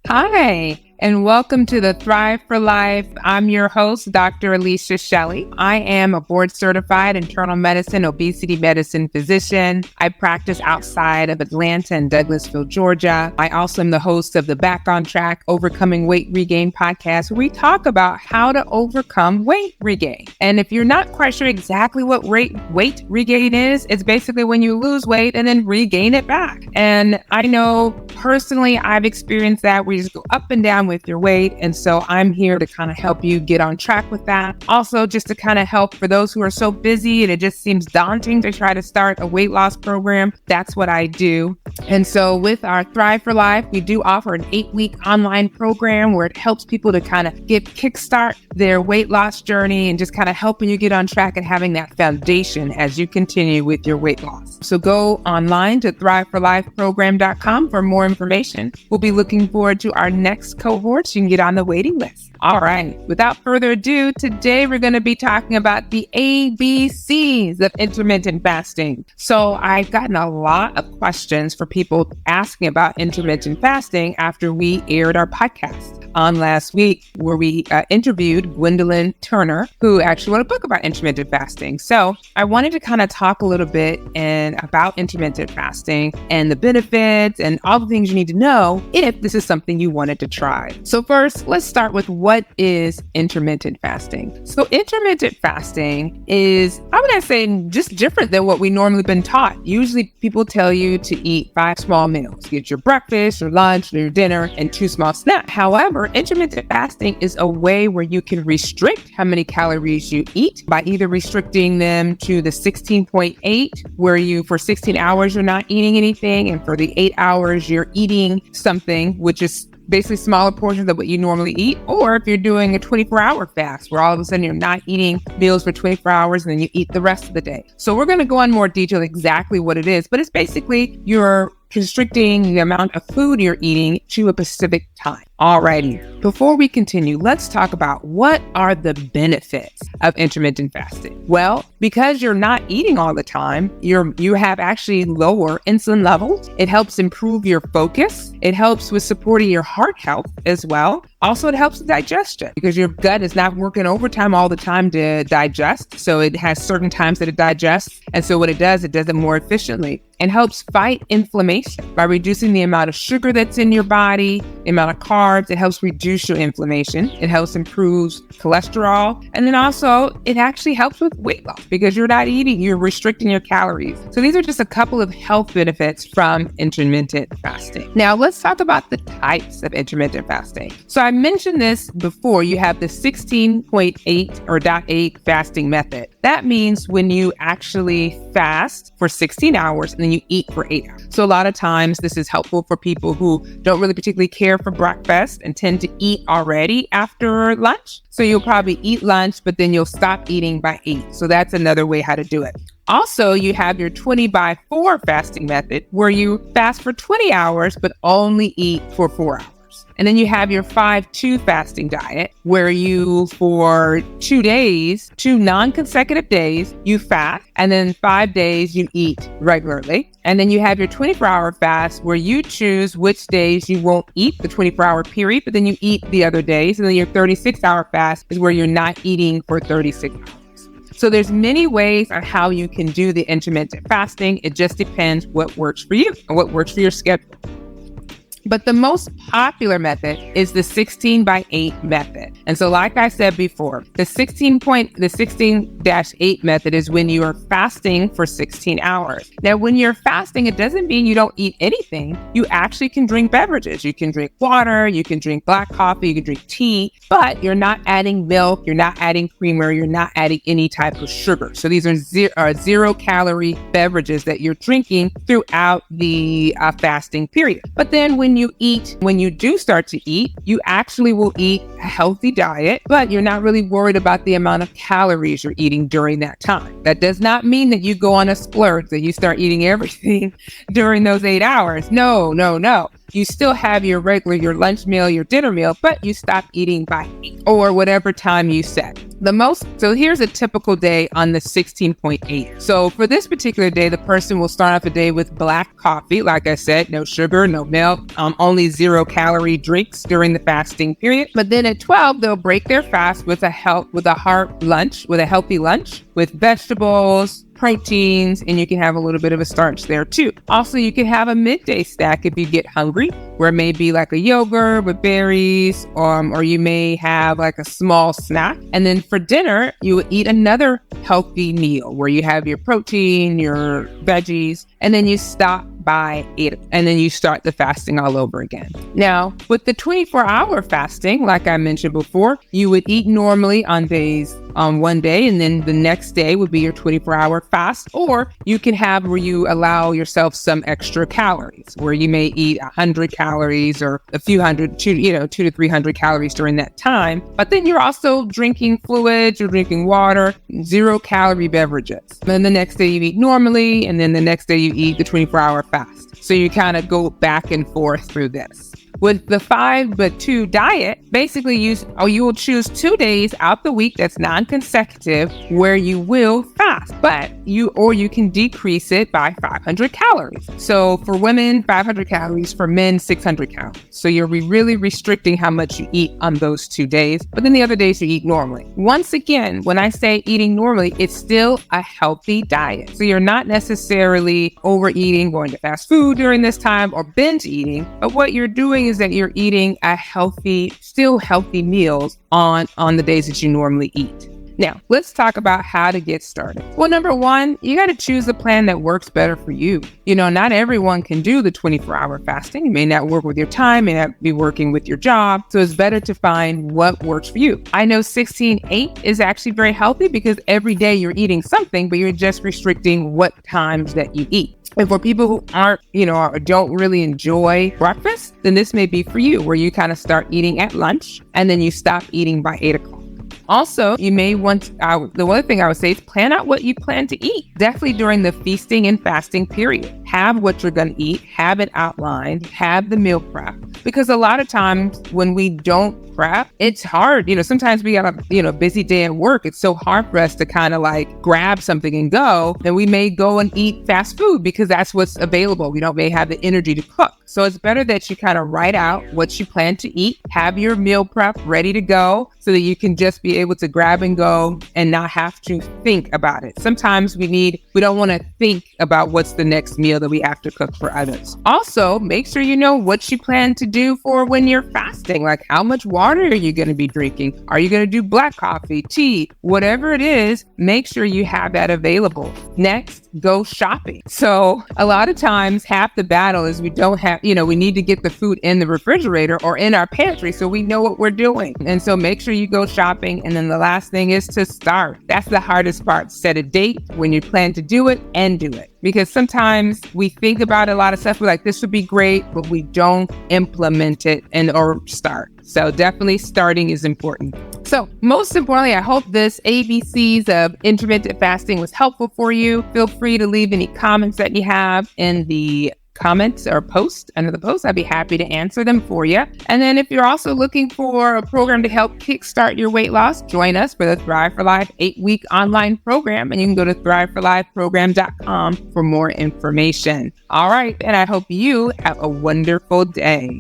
Hi, and welcome to the Thrive for Life. I'm your host, Dr. Alicia Shelly. I am a board-certified internal medicine, obesity medicine physician. I practice outside of Atlanta and Douglasville, Georgia. I also am the host of the Back on Track Overcoming Weight Regain podcast, where we talk about how to overcome weight regain. And if you're not quite sure exactly what weight regain is, it's basically when you lose weight and then regain it back. And I know personally, I've experienced that where you just go up and down with your weight. And so I'm here to kind of help you get on track with that. Also, just to kind of help for those who are so busy and it just seems daunting to try to start a weight loss program. That's what I do. And so with our Thrive for Life, we do offer an 8-week online program where it helps people to kind of kickstart their weight loss journey and just kind of helping you get on track and having that foundation as you continue with your weight loss. So go online to thriveforlifeprogram.com for more information. We'll be looking forward to our next cohort. You can get on the waiting list. All right. Without further ado, today we're going to be talking about the ABCs of intermittent fasting. So I've gotten a lot of questions for people asking about intermittent fasting after we aired our podcast on last week, where we interviewed Gwendolyn Turner, who actually wrote a book about intermittent fasting. So I wanted to kind of talk a little bit about intermittent fasting and the benefits and all the things you need to know if this is something you wanted to try. So first, let's start with what is intermittent fasting. So intermittent fasting is, I would say, just different than what we normally been taught. Usually people tell you to eat 5 small meals. Get your breakfast, your lunch, your dinner, and 2 small snacks. However, intermittent fasting is a way where you can restrict how many calories you eat by either restricting them to the 16.8, where you, for 16 hours, you're not eating anything. And for the 8 hours, you're eating something, which is basically smaller portions of what you normally eat. Or if you're doing a 24-hour fast, where all of a sudden you're not eating meals for 24 hours and then you eat the rest of the day. So we're going to go on more detail exactly what it is, but it's basically you're constricting the amount of food you're eating to a specific time. Alrighty, before we continue, let's talk about what are the benefits of intermittent fasting. Well, because you're not eating all the time, you have actually lower insulin levels. It helps improve your focus. It helps with supporting your heart health as well. Also, it helps with digestion because your gut is not working overtime all the time to digest. So it has certain times that it digests. And so what it does it more efficiently and helps fight inflammation by reducing the amount of sugar that's in your body, the amount of carbs. It helps reduce your inflammation. It helps improve cholesterol. And then also it actually helps with weight loss because you're not eating, you're restricting your calories. So these are just a couple of health benefits from intermittent fasting. Now let's talk about the types of intermittent fasting. So I mentioned this before. You have the 16.8 or .8 fasting method. That means when you actually fast for 16 hours and then you eat for 8 hours. So a lot of times this is helpful for people who don't really particularly care for breakfast and tend to eat already after lunch. So you'll probably eat lunch, but then you'll stop eating by 8. So that's another way how to do it. Also, you have your 20/4 fasting method where you fast for 20 hours, but only eat for 4 hours. And then you have your 5/2 fasting diet where you, for 2 days, 2 non-consecutive days, you fast, and then 5 days you eat regularly. And then you have your 24-hour fast where you choose which days you won't eat the 24-hour period, but then you eat the other days. And then your 36-hour fast is where you're not eating for 36 hours. So there's many ways on how you can do the intermittent fasting. It just depends what works for you and what works for your schedule. But the most popular method is the 16/8 method. And so like I said before, the 16-8 method is when you are fasting for 16 hours. Now, when you're fasting, it doesn't mean you don't eat anything. You actually can drink beverages. You can drink water, you can drink black coffee, you can drink tea, but you're not adding milk, you're not adding creamer, you're not adding any type of sugar. So these are zero calorie beverages that you're drinking throughout the fasting period. But then when you do start to eat, you actually will eat a healthy diet, but you're not really worried about the amount of calories you're eating during that time. That does not mean that you go on a splurge, that you start eating everything during those 8 hours. No. you still have your lunch meal, your dinner meal, but you stop eating by 8 or whatever time you set. So here's a typical day on the 16.8. So for this particular day, the person will start off the day with black coffee. Like I said, no sugar, no milk, only 0-calorie drinks during the fasting period. But then at 12, they'll break their fast with a healthy lunch with vegetables, proteins, and you can have a little bit of a starch there too. Also, you can have a midday snack if you get hungry, where it may be like a yogurt with berries, or you may have like a small snack. And then for dinner, you would eat another healthy meal where you have your protein, your veggies, and then you stop by 8, and then you start the fasting all over again. Now, with the 24-hour fasting, like I mentioned before, you would eat normally on one day, and then the next day would be your 24-hour fast, or you can have where you allow yourself some extra calories, where you may eat 100 calories or a few hundred, 200 to 300 calories during that time. But then you're also drinking fluids, you're drinking water, 0-calorie beverages. Then the next day you eat normally, and then the next day you eat the 24-hour fast. So you kind of go back and forth through this. With the 5-but-2 diet, basically you will choose 2 days out the week that's non-consecutive where you will fast, but you can decrease it by 500 calories. So for women, 500 calories, for men, 600 calories. So you're really restricting how much you eat on those 2 days, but then the other days you eat normally. Once again, when I say eating normally, it's still a healthy diet. So you're not necessarily overeating, going to fast food during this time, or binge eating, but what you're doing is that you're eating still healthy meals on the days that you normally eat. Now, let's talk about how to get started. Well, number one, you got to choose a plan that works better for you. Not everyone can do the 24-hour fasting. You may not work with your time, may not be working with your job. So it's better to find what works for you. I know 16-8 is actually very healthy because every day you're eating something, but you're just restricting what times that you eat. And for people who aren't, or don't really enjoy breakfast, then this may be for you, where you kind of start eating at lunch and then you stop eating by 8 o'clock. Also, you may the one thing I would say is plan out what you plan to eat. Definitely during the feasting and fasting period. Have what you're going to eat, have it outlined, have the meal prep. Because a lot of times when we don't prep, it's hard. Sometimes we got a busy day at work. It's so hard for us to kind of like grab something and go. And we may go and eat fast food because that's what's available. We may have the energy to cook. So it's better that you kind of write out what you plan to eat, have your meal prep ready to go so that you can just be able to grab and go and not have to think about it. Sometimes we don't want to think about what's the next meal that we have to cook for others. Also, make sure you know what you plan to do for when you're fasting, like how much water are you going to be drinking? Are you going to do black coffee, tea, whatever it is, make sure you have that available. Next, go shopping. So a lot of times half the battle is we don't have, we need to get the food in the refrigerator or in our pantry so we know what we're doing. And so make sure you go shopping. And then the last thing is to start. That's the hardest part. Set a date when you plan to do it and do it. Because sometimes we think about a lot of stuff. We're like, this would be great, but we don't implement it or start. So definitely starting is important. So most importantly, I hope this ABCs of intermittent fasting was helpful for you. Feel free to leave any comments that you have in the comments or post under the post. I'd be happy to answer them for you. And then if you're also looking for a program to help kickstart your weight loss, join us for the Thrive for Life 8-week online program. And you can go to thriveforlifeprogram.com for more information. All right. And I hope you have a wonderful day.